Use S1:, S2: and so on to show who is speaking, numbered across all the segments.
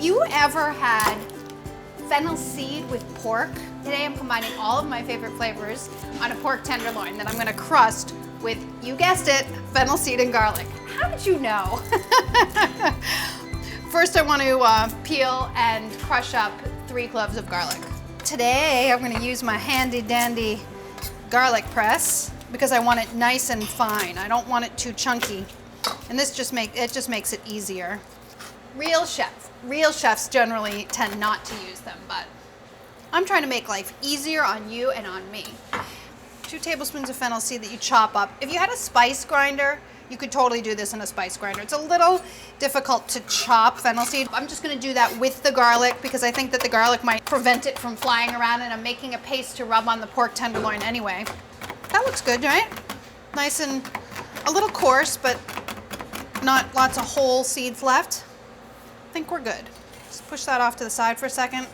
S1: you ever had fennel seed with pork? Today I'm combining all of my favorite flavors on a pork tenderloin that I'm gonna crust with, you guessed it, fennel seed and garlic. How did you know? First I want to peel and crush up 3 cloves of garlic. Today I'm gonna use my handy dandy garlic press because I want it nice and fine. I don't want it too chunky. And this just makes it easier. Real chefs generally tend not to use them, but I'm trying to make life easier on you and on me. 2 tablespoons of fennel seed that you chop up. If you had a spice grinder, you could totally do this in a spice grinder. It's a little difficult to chop fennel seed. I'm just gonna do that with the garlic because I think that the garlic might prevent it from flying around, and I'm making a paste to rub on the pork tenderloin anyway. That looks good, right? Nice and a little coarse, but not lots of whole seeds left. I think we're good. Just push that off to the side for a second.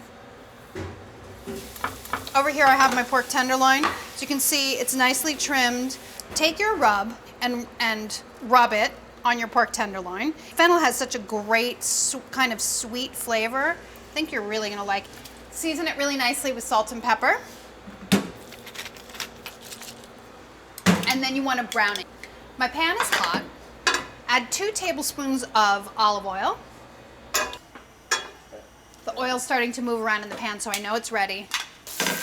S1: Over here I have my pork tenderloin. So you can see it's nicely trimmed. Take your rub and rub it on your pork tenderloin. Fennel has such a great kind of sweet flavor. I think you're really gonna like it. Season it really nicely with salt and pepper. And then you wanna brown it. My pan is hot. Add 2 tablespoons of olive oil. The oil's starting to move around in the pan, so I know it's ready.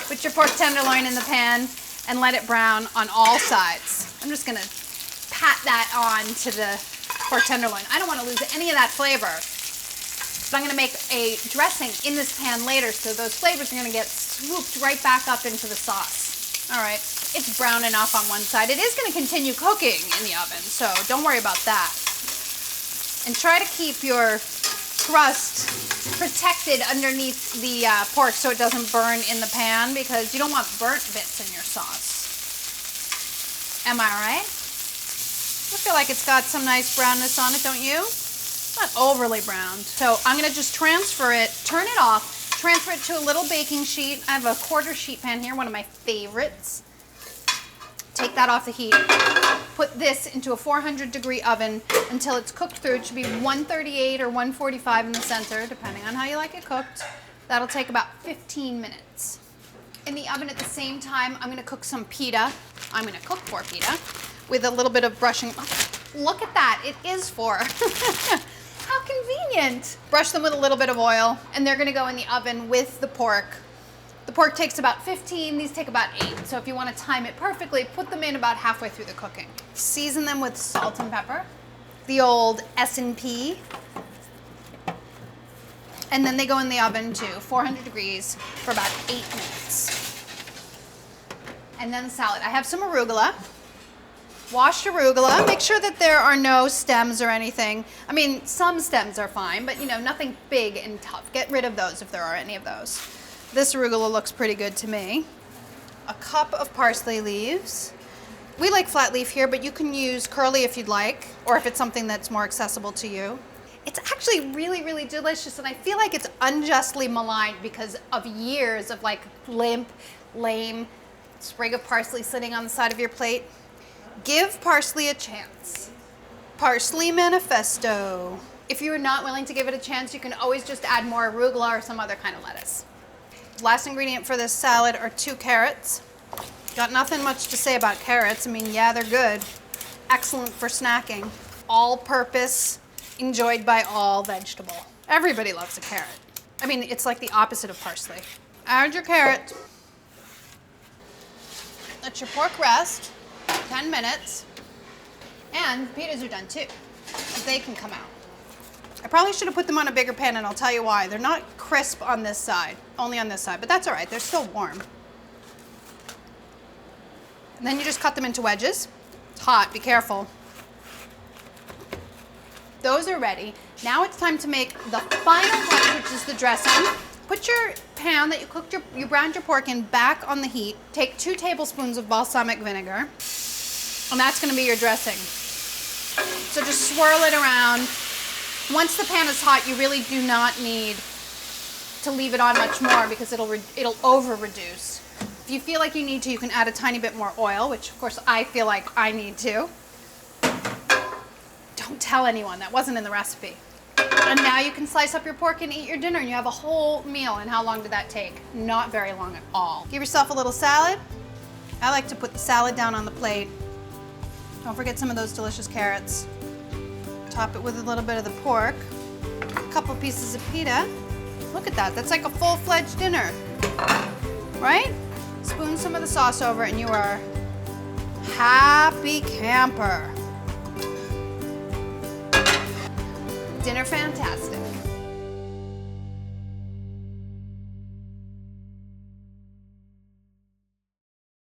S1: Put your pork tenderloin in the pan and let it brown on all sides. I'm just gonna pat that on to the pork tenderloin. I don't wanna lose any of that flavor. But I'm gonna make a dressing in this pan later, so those flavors are gonna get swooped right back up into the sauce. All right, it's brown enough on one side. It is gonna continue cooking in the oven, so don't worry about that. And try to keep your crust protected underneath the pork so it doesn't burn in the pan, because you don't want burnt bits in your sauce. Am I right? I feel like it's got some nice brownness on it, don't you? Not overly browned. So I'm gonna just transfer it, turn it off, transfer it to a little baking sheet. I have a 1/4 sheet pan here, one of my favorites. Take that off the heat. Put this into a 400-degree oven until it's cooked through. It should be 138 or 145 in the center, depending on how you like it cooked. That'll take about 15 minutes. In the oven at the same time, I'm gonna cook some pita. I'm gonna cook 4 pita with a little bit of brushing. Oh, look at that, it is 4. How convenient. Brush them with a little bit of oil, and they're gonna go in the oven with the pork. The pork takes about 15, these take about 8. So if you want to time it perfectly, put them in about halfway through the cooking. Season them with salt and pepper, the old S&P. And then they go in the oven to 400 degrees for about 8 minutes. And then the salad. I have some arugula. Washed arugula. Make sure that there are no stems or anything. I mean, some stems are fine, but nothing big and tough. Get rid of those if there are any of those. This arugula looks pretty good to me. A cup of parsley leaves. We like flat leaf here, but you can use curly if you'd like, or if it's something that's more accessible to you. It's actually really, really delicious, and I feel like it's unjustly maligned because of years of like limp, lame sprig of parsley sitting on the side of your plate. Give parsley a chance. Parsley manifesto. If you're not willing to give it a chance, you can always just add more arugula or some other kind of lettuce. Last ingredient for this salad are 2 carrots. Got nothing much to say about carrots. I mean, yeah, they're good. Excellent for snacking. All-purpose, enjoyed by all vegetable. Everybody loves a carrot. I mean, it's like the opposite of parsley. Add your carrot. Let your pork rest 10 minutes. And the pitas are done too. They can come out. I probably should have put them on a bigger pan, and I'll tell you why. They're not crisp on this side, only on this side, but that's all right. They're still warm. And then you just cut them into wedges. It's hot, be careful. Those are ready. Now it's time to make the final touch, which is the dressing. Put your pan that you browned your pork in back on the heat. Take 2 tablespoons of balsamic vinegar, and that's gonna be your dressing. So just swirl it around. Once the pan is hot, you really do not need to leave it on much more because it'll over reduce. If you feel like you need to, you can add a tiny bit more oil, which of course I feel like I need to. Don't tell anyone, that wasn't in the recipe. And now you can slice up your pork and eat your dinner, and you have a whole meal. And how long did that take? Not very long at all. Give yourself a little salad. I like to put the salad down on the plate. Don't forget some of those delicious carrots. Top it with a little bit of the pork. A couple pieces of pita. Look at that, that's like a full-fledged dinner, right? Spoon some of the sauce over it and you are happy camper. Dinner fantastic.